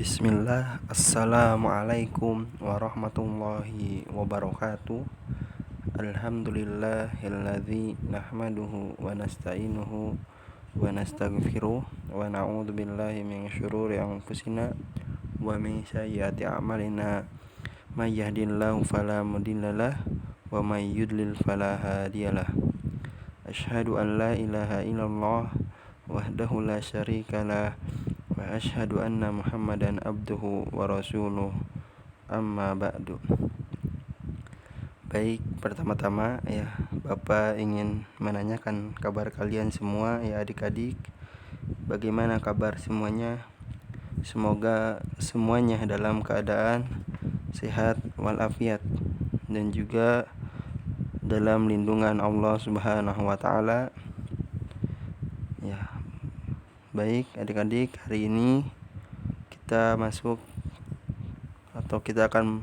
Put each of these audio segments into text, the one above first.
Bismillah, Assalamualaikum warahmatullahi wabarakatuh. Alhamdulillahilladzi nahmaduhu wa nasta'inuhu wa nastaghfiruh wa na'udzu billahi min syururi anfusina wa min sayyiati a'malina. May yahdihillahu fala mudhillalah wa may yudlil fala hadiyalah. Asyhadu an la ilaha illallah wahdahu la syarikalah wa asyhadu anna Muhammadan abduhu wa rasuluh, amma ba'du. Baik, pertama-tama ya Bapak ingin menanyakan kabar kalian semua ya adik-adik. Bagaimana kabar semuanya? Semoga semuanya dalam keadaan sehat walafiat dan juga dalam lindungan Allah Subhanahu wa taala. Ya. Baik, adik-adik, hari ini kita akan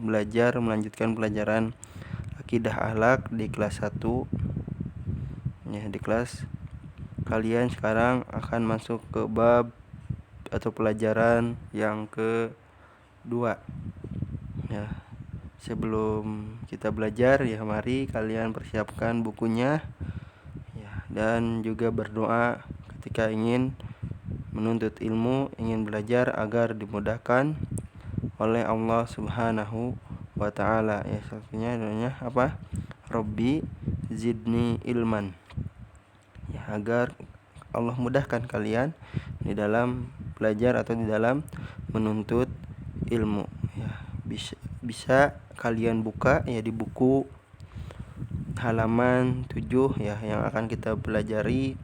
melanjutkan pelajaran akidah akhlak di kelas 1. Ya, di kelas kalian sekarang akan masuk ke bab atau pelajaran yang kedua. Ya. Sebelum kita belajar ya mari kalian persiapkan bukunya ya, dan juga berdoa ketika ingin menuntut ilmu, ingin belajar agar dimudahkan oleh Allah Subhanahu wa taala. Ya, satunya doanya apa? Rabbi zidni ilman. Ya, agar Allah mudahkan kalian di dalam belajar atau di dalam menuntut ilmu. Ya, bisa kalian buka ya di buku halaman 7 ya yang akan kita pelajari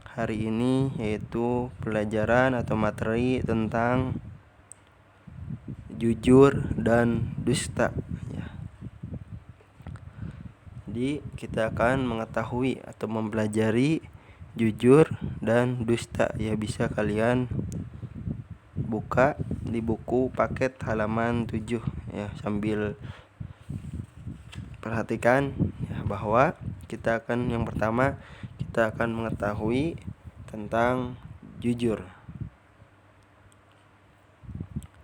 hari ini, yaitu pelajaran atau materi tentang jujur dan dusta ya. Jadi kita akan mengetahui atau mempelajari jujur dan dusta ya. Bisa kalian buka di buku paket halaman 7 ya, sambil perhatikan ya, bahwa yang pertama kita akan mengetahui tentang jujur.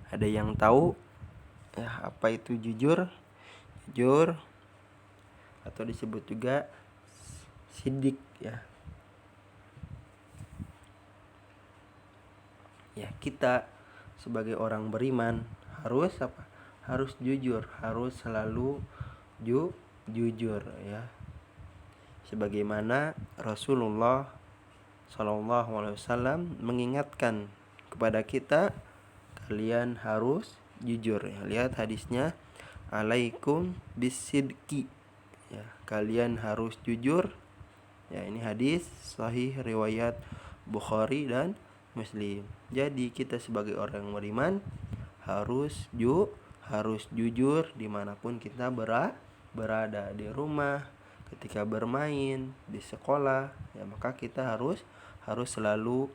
Ada yang tahu ya apa itu jujur? Jujur atau disebut juga sidik ya. Ya, kita sebagai orang beriman harus apa? Harus jujur, harus selalu jujur ya. Sebagaimana Rasulullah SAW mengingatkan kepada kita, kalian harus jujur ya. Lihat hadisnya, alaikum bisidqi ya, kalian harus jujur ya. Ini hadis sahih riwayat Bukhari dan Muslim. Jadi kita sebagai orang beriman harus jujur dimanapun kita berada, di rumah, ketika bermain, di sekolah ya, maka kita harus selalu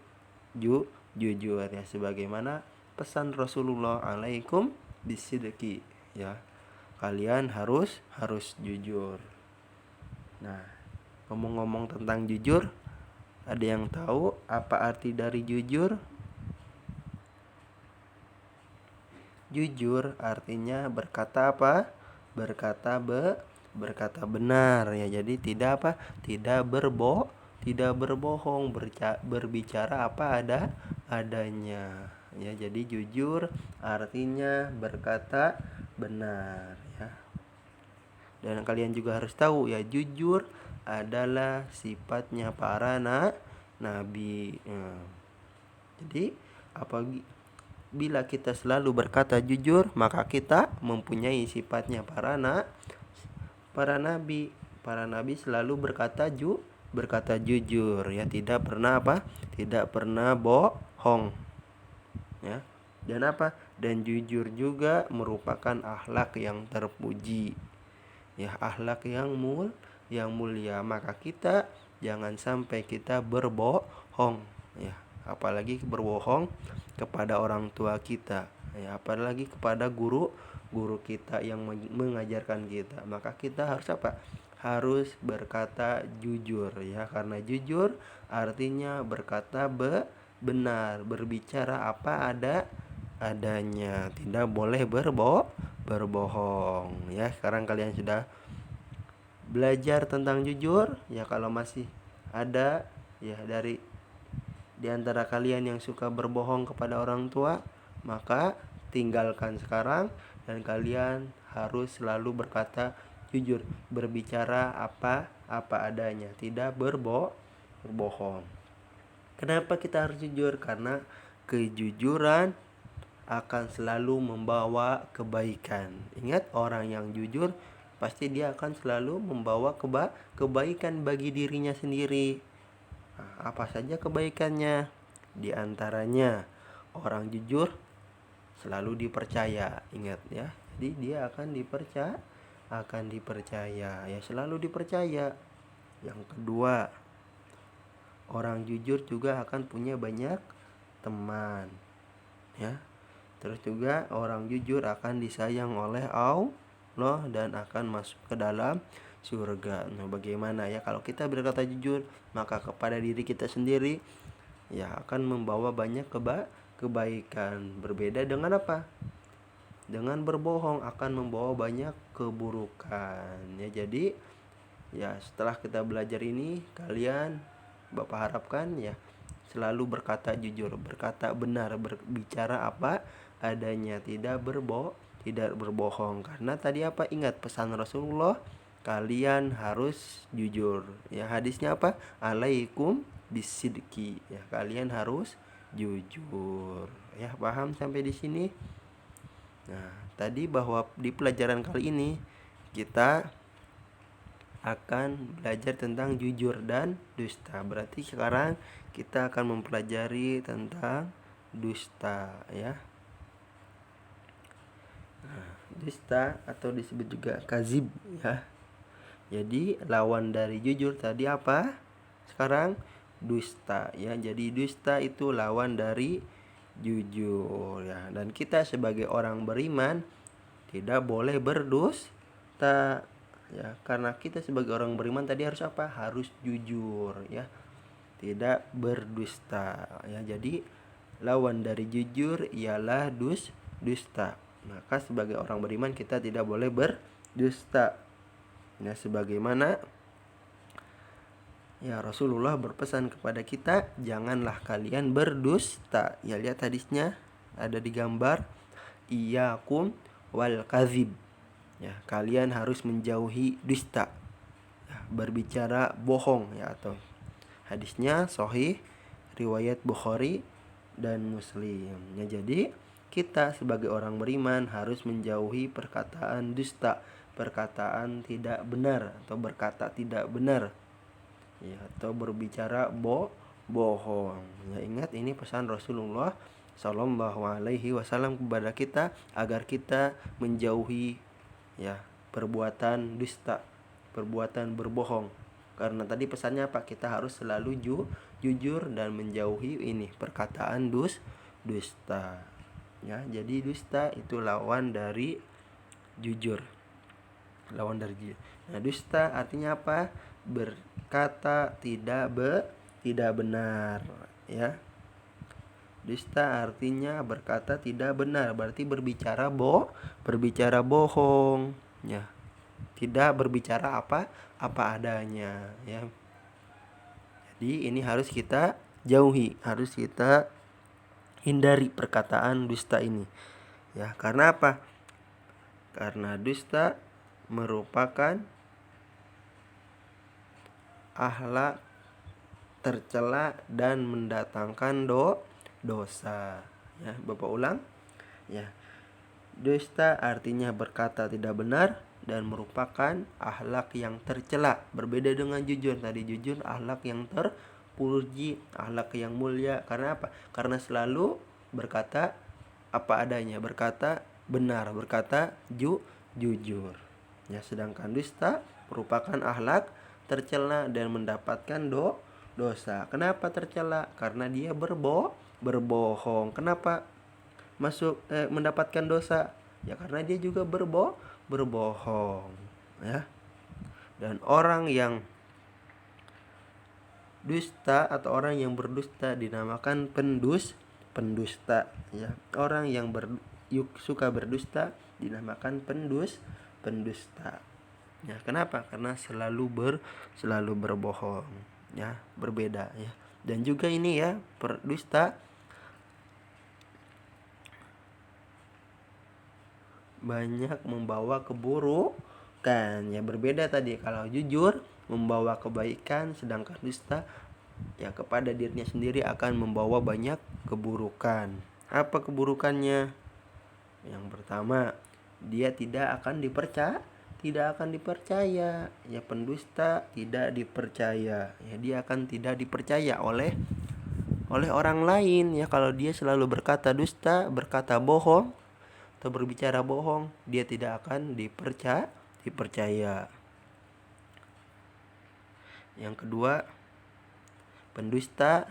jujur ya, sebagaimana pesan Rasulullah, alaikum bisidqi ya, kalian harus jujur. Nah, ngomong-ngomong tentang jujur, ada yang tahu apa arti dari jujur? Jujur artinya berkata apa? Berkata benar ya. Jadi tidak berbohong, berbicara apa adanya ya. Jadi jujur artinya berkata benar ya. Dan kalian juga harus tahu ya, jujur adalah sifatnya para nabi. Jadi bila kita selalu berkata jujur, maka kita mempunyai sifatnya para nabi. Para nabi selalu berkata jujur ya, tidak pernah bohong ya. Dan jujur juga merupakan akhlak yang terpuji ya, akhlak yang mulia. Maka kita jangan sampai kita berbohong ya, apalagi berbohong kepada orang tua kita ya, apalagi kepada guru kita yang mengajarkan kita. Maka kita harus harus berkata jujur ya, karena jujur artinya berkata benar, berbicara apa adanya, tidak boleh berbohong. Ya, sekarang kalian sudah belajar tentang jujur. Ya, kalau masih ada ya di antara kalian yang suka berbohong kepada orang tua, maka tinggalkan sekarang dan kalian harus selalu berkata jujur, berbicara apa adanya, tidak berbohong. Kenapa kita harus jujur? Karena kejujuran akan selalu membawa kebaikan. Ingat, orang yang jujur pasti dia akan selalu membawa kebaikan bagi dirinya sendiri. Nah, apa saja kebaikannya? Di antaranya orang jujur selalu dipercaya. Ingat ya. Jadi dia akan dipercaya, ya, selalu dipercaya. Yang kedua, orang jujur juga akan punya banyak teman, ya. Terus juga orang jujur akan disayang oleh Allah dan akan masuk ke dalam surga. Nah, bagaimana ya kalau kita berkata jujur, maka kepada diri kita sendiri ya akan membawa banyak kebaikan. Berbeda dengan apa? Dengan berbohong akan membawa banyak keburukan. Ya, jadi ya setelah kita belajar ini, kalian Bapak harapkan ya selalu berkata jujur, berkata benar, berbicara apa adanya, tidak berbohong. Karena tadi apa? Ingat pesan Rasulullah, kalian harus jujur. Ya, hadisnya apa? Alaikum bisidqi. Ya, kalian harus jujur. Ya, paham sampai di sini? Nah, tadi bahwa di pelajaran kali ini kita akan belajar tentang jujur dan dusta. Berarti sekarang kita akan mempelajari tentang dusta, ya. Nah, dusta atau disebut juga kazib, ya. Jadi lawan dari jujur tadi apa? Sekarang dusta, ya. Jadi dusta itu lawan dari jujur, ya. Dan kita sebagai orang beriman tidak boleh berdusta, ya. Karena kita sebagai orang beriman tadi harus apa? Harus jujur, ya. Tidak berdusta, ya. Jadi lawan dari jujur ialah dusta. Maka sebagai orang beriman kita tidak boleh berdusta. Ya, sebagaimana ya Rasulullah berpesan kepada kita, janganlah kalian berdusta. Ya, lihat hadisnya ada di gambar, iyyakum wal kadzib. Ya, kalian harus menjauhi dusta. Ya, berbicara bohong, ya, atau hadisnya sahih riwayat Bukhari dan Muslim. Ya, jadi kita sebagai orang beriman harus menjauhi perkataan dusta, perkataan tidak benar atau berkata tidak benar, ya, atau berbicara bohong. Ya, ingat ini pesan Rasulullah Shallallahu Alaihi Wasallam kepada kita agar kita menjauhi ya perbuatan dusta, perbuatan berbohong. Karena tadi pesannya apa? Kita harus selalu jujur dan menjauhi ini perkataan dusta. Ya, jadi dusta itu lawan dari jujur. Lawan dari jujur. Nah, dusta artinya apa? Berkata tidak benar, ya. Dusta artinya berkata tidak benar, berarti berbicara bohong, ya. Tidak berbicara apa adanya, ya. Jadi ini harus kita jauhi, harus kita hindari perkataan dusta ini. Ya, karena apa? Karena dusta merupakan akhlak tercela dan mendatangkan dosa. Ya, Bapak ulang. Ya. Dusta artinya berkata tidak benar dan merupakan akhlak yang tercela. Berbeda dengan jujur. Tadi jujur akhlak yang terpuji, akhlak yang mulia. Karena apa? Karena selalu berkata apa adanya, berkata benar, berkata jujur. Ya, sedangkan dusta merupakan akhlak tercela dan mendapatkan dosa. Kenapa tercela? Karena dia berbohong. Kenapa mendapatkan dosa? Ya karena dia juga berbohong, ya. Dan orang yang dusta atau orang yang berdusta dinamakan pendusta ya. Orang yang suka berdusta dinamakan pendusta. Ya, kenapa? Karena selalu berbohong ya, berbeda ya. Dan juga ini ya, berdusta banyak membawa keburukan ya, berbeda tadi kalau jujur membawa kebaikan, sedangkan dusta ya kepada dirinya sendiri akan membawa banyak keburukan. Apa keburukannya? Yang pertama, dia tidak akan dipercaya ya. Pendusta tidak dipercaya ya, dia akan tidak dipercaya oleh orang lain ya. Kalau dia selalu berkata dusta, berkata bohong atau berbicara bohong, dia tidak akan dipercaya. Yang kedua, pendusta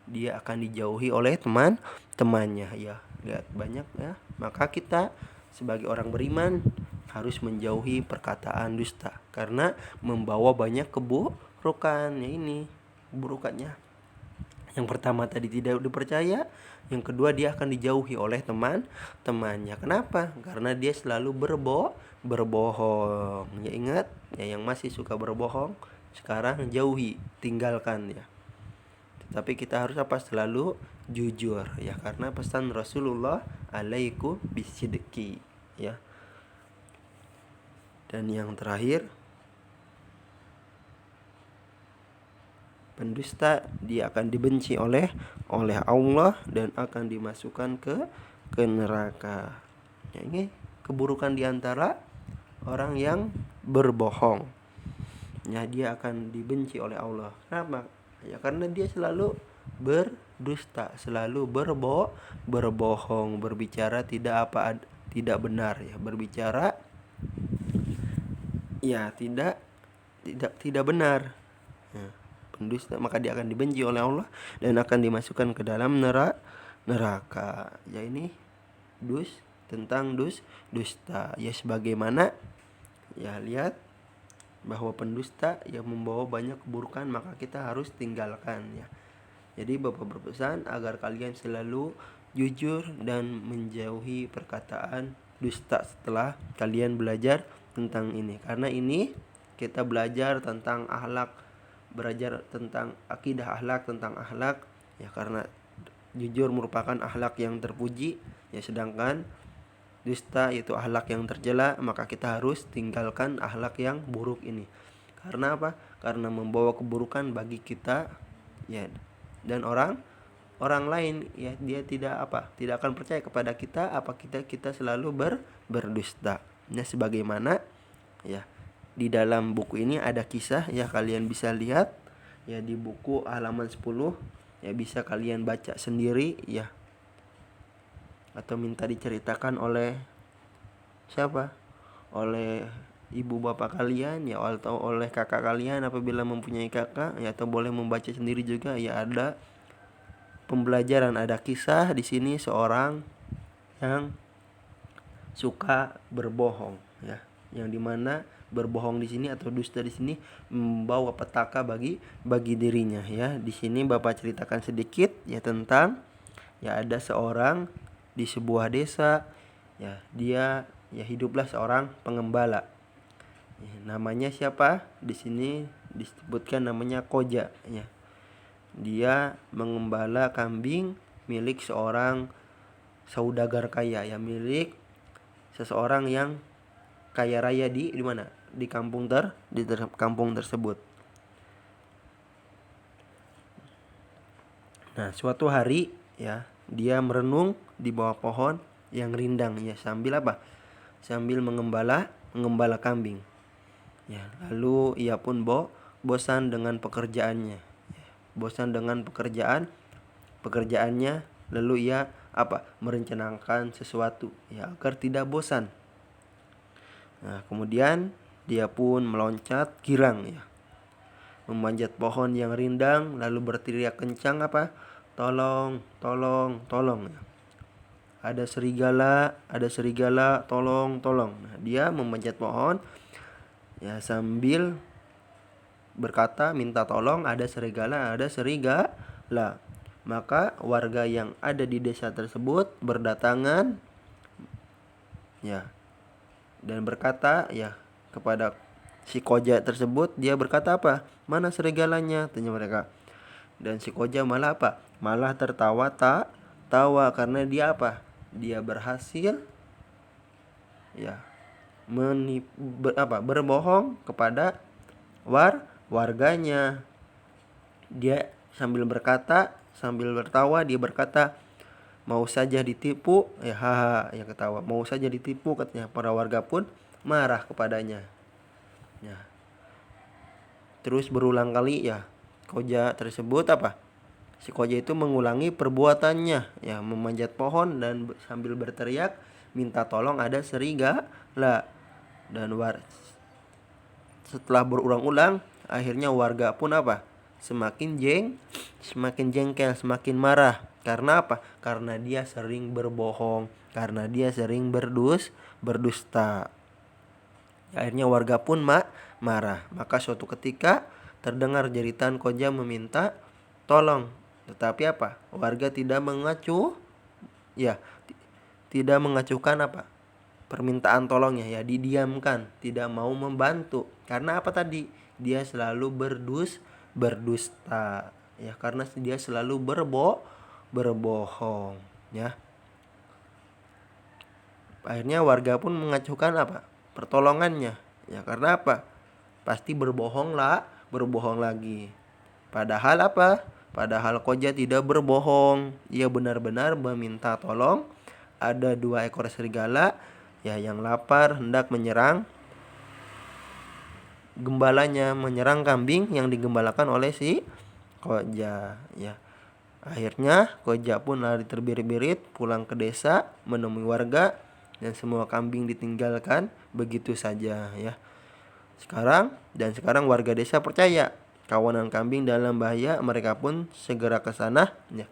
dia akan dijauhi oleh teman-temannya ya. Lihat banyak ya. Maka kita sebagai orang beriman harus menjauhi perkataan dusta karena membawa banyak keburukan ya. Ini keburukannya. Yang pertama tadi tidak dipercaya, yang kedua dia akan dijauhi oleh teman-temannya. Kenapa? Karena dia selalu berbohong. Ya ingat, ya yang masih suka berbohong sekarang jauhi, tinggalkan ya. Tapi kita harus apa? Selalu jujur ya, karena pesan Rasulullah alaikum bisidqi ya. Dan yang terakhir, pendusta dia akan dibenci oleh Allah dan akan dimasukkan ke neraka. Ya, ini keburukan diantara orang yang berbohong. Ya, dia akan dibenci oleh Allah. Kenapa? Ya karena dia selalu berdusta, selalu berbohong, berbicara tidak benar ya, berbicara ya tidak benar. Ya, pendusta maka dia akan dibenci oleh Allah dan akan dimasukkan ke dalam neraka. Ya ini tentang dusta. Ya sebagaimana ya lihat bahwa pendusta yang membawa banyak keburukan, maka kita harus tinggalkan ya. Jadi Bapak berpesan agar kalian selalu jujur dan menjauhi perkataan dusta setelah kalian belajar tentang ini. Karena ini kita belajar tentang akhlak, belajar tentang akidah akhlak, tentang akhlak ya, karena jujur merupakan akhlak yang terpuji ya, sedangkan dusta itu akhlak yang tercela. Maka kita harus tinggalkan akhlak yang buruk ini. Karena apa? Karena membawa keburukan bagi kita ya, dan orang lain ya, dia tidak akan percaya kepada kita kita selalu berdusta. Nah, sebagaimana ya di dalam buku ini ada kisah ya, kalian bisa lihat ya di buku halaman 10 ya, bisa kalian baca sendiri ya, atau minta diceritakan oleh siapa? Oleh ibu bapak kalian ya, atau oleh kakak kalian apabila mempunyai kakak ya, atau boleh membaca sendiri juga ya. Ada pembelajaran, ada kisah di sini seorang yang suka berbohong ya, yang dimana berbohong di sini atau dusta di sini membawa petaka bagi dirinya ya. Di sini Bapak ceritakan sedikit ya tentang ya, ada seorang di sebuah desa ya, dia ya hiduplah seorang pengembala. Ya, namanya siapa? Di sini disebutkan namanya Koja ya. Dia mengembala kambing milik seorang saudagar kaya ya, milik seseorang yang kaya raya di mana? Di kampung kampung tersebut. Nah, suatu hari ya, dia merenung di bawah pohon yang rindang ya, sambil apa? Sambil mengembala kambing. Ya, lalu ia pun bosan dengan pekerjaannya. Ya, bosan dengan pekerjaannya, lalu ia merencanakan sesuatu ya agar tidak bosan. Nah, kemudian dia pun meloncat girang ya, memanjat pohon yang rindang lalu berteriak kencang tolong, tolong, tolong ya. Ada serigala, tolong, tolong. Nah, dia memanjat pohon ya sambil berkata minta tolong, ada serigala. Maka warga yang ada di desa tersebut berdatangan ya dan berkata ya kepada si koja tersebut. Dia berkata apa? Mana serigalanya? Tanya mereka. Dan si koja malah apa? Malah tawa karena dia apa? Dia berhasil ya berbohong kepada warganya. Dia sambil bertawa dia berkata, mau saja ditipu, ya haha, ya ketawa. Mau saja ditipu katanya. Para warga pun marah kepadanya. Ya. Terus berulang kali ya koja tersebut apa? Si koja itu mengulangi perbuatannya, ya memanjat pohon dan sambil berteriak minta tolong ada serigala. Dan setelah berulang-ulang, akhirnya warga pun apa? Semakin jengkel, semakin marah. Karena apa? Karena dia sering berbohong, karena dia sering berdusta. Akhirnya warga pun marah. Maka suatu ketika terdengar jeritan koja meminta tolong. Tetapi apa? Warga tidak tidak mengacuhkan apa? Permintaan tolongnya, ya didiamkan, tidak mau membantu. Karena apa tadi? Dia selalu berdusta, ya karena dia selalu berbohong, ya. Akhirnya warga pun mengacuhkan apa? Pertolongannya, ya karena apa? Pasti berbohong lagi. Padahal apa? Padahal koja tidak berbohong. Ia benar-benar meminta tolong. Ada 2 ekor serigala ya yang lapar hendak menyerang gembalanya, menyerang kambing yang digembalakan oleh si koja, ya. Akhirnya koja pun lari terbirit-birit pulang ke desa menemui warga dan semua kambing ditinggalkan begitu saja, ya. Sekarang warga desa percaya kawanan kambing dalam bahaya. Mereka pun segera ke sana ya,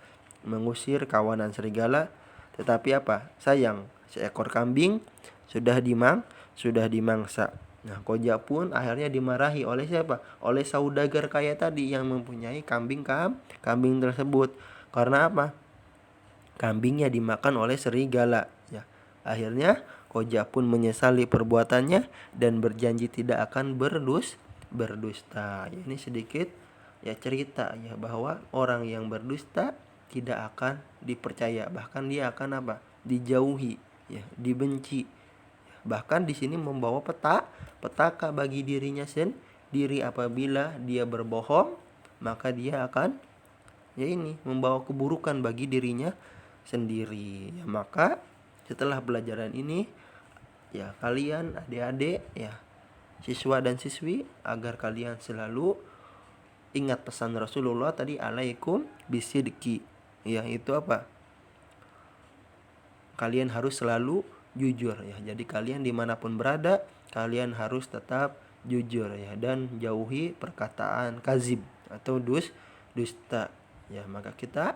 mengusir kawanan serigala. Tetapi apa? Sayang, seekor kambing sudah dimangsa. Nah, koja pun akhirnya dimarahi oleh siapa? Oleh saudagar kaya tadi yang mempunyai kambing tersebut. Karena apa? Kambingnya dimakan oleh serigala, ya. Akhirnya koja pun menyesali perbuatannya dan berjanji tidak akan berdusta. Ya, ini sedikit ya cerita ya bahwa orang yang berdusta tidak akan dipercaya, bahkan dia akan apa? Dijauhi, ya, dibenci. Bahkan di sini membawa petaka bagi dirinya sendiri. Apabila dia berbohong, maka dia akan ya ini membawa keburukan bagi dirinya sendiri. Ya, maka setelah pelajaran ini ya kalian adik-adik ya, siswa dan siswi, agar kalian selalu ingat pesan Rasulullah tadi, alaikum bisidqi. Ya, itu apa? Kalian harus selalu jujur ya. Jadi kalian dimanapun berada, kalian harus tetap jujur ya, dan jauhi perkataan kazib atau dusta ya. Maka kita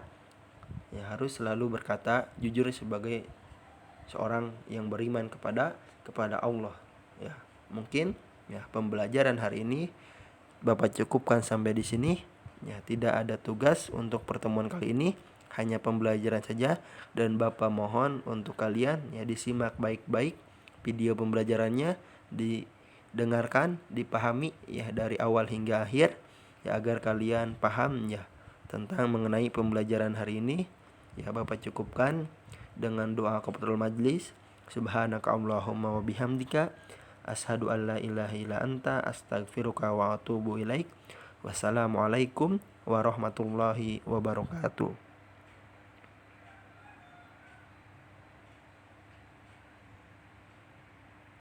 ya harus selalu berkata jujur sebagai seorang yang beriman kepada Allah ya. Mungkin ya pembelajaran hari ini Bapak cukupkan sampai di sini ya. Tidak ada tugas untuk pertemuan kali ini, hanya pembelajaran saja, dan Bapak mohon untuk kalian ya disimak baik-baik video pembelajarannya, didengarkan, dipahami ya dari awal hingga akhir ya, agar kalian paham ya tentang mengenai pembelajaran hari ini ya. Bapak cukupkan dengan doa kafatul majlis. Subhanaka Allahumma wa bihamdika asyhadu an la ilaha illa anta astaghfiruka wa atubu ilaik. Wassalamualaikum warahmatullahi wabarakatuh.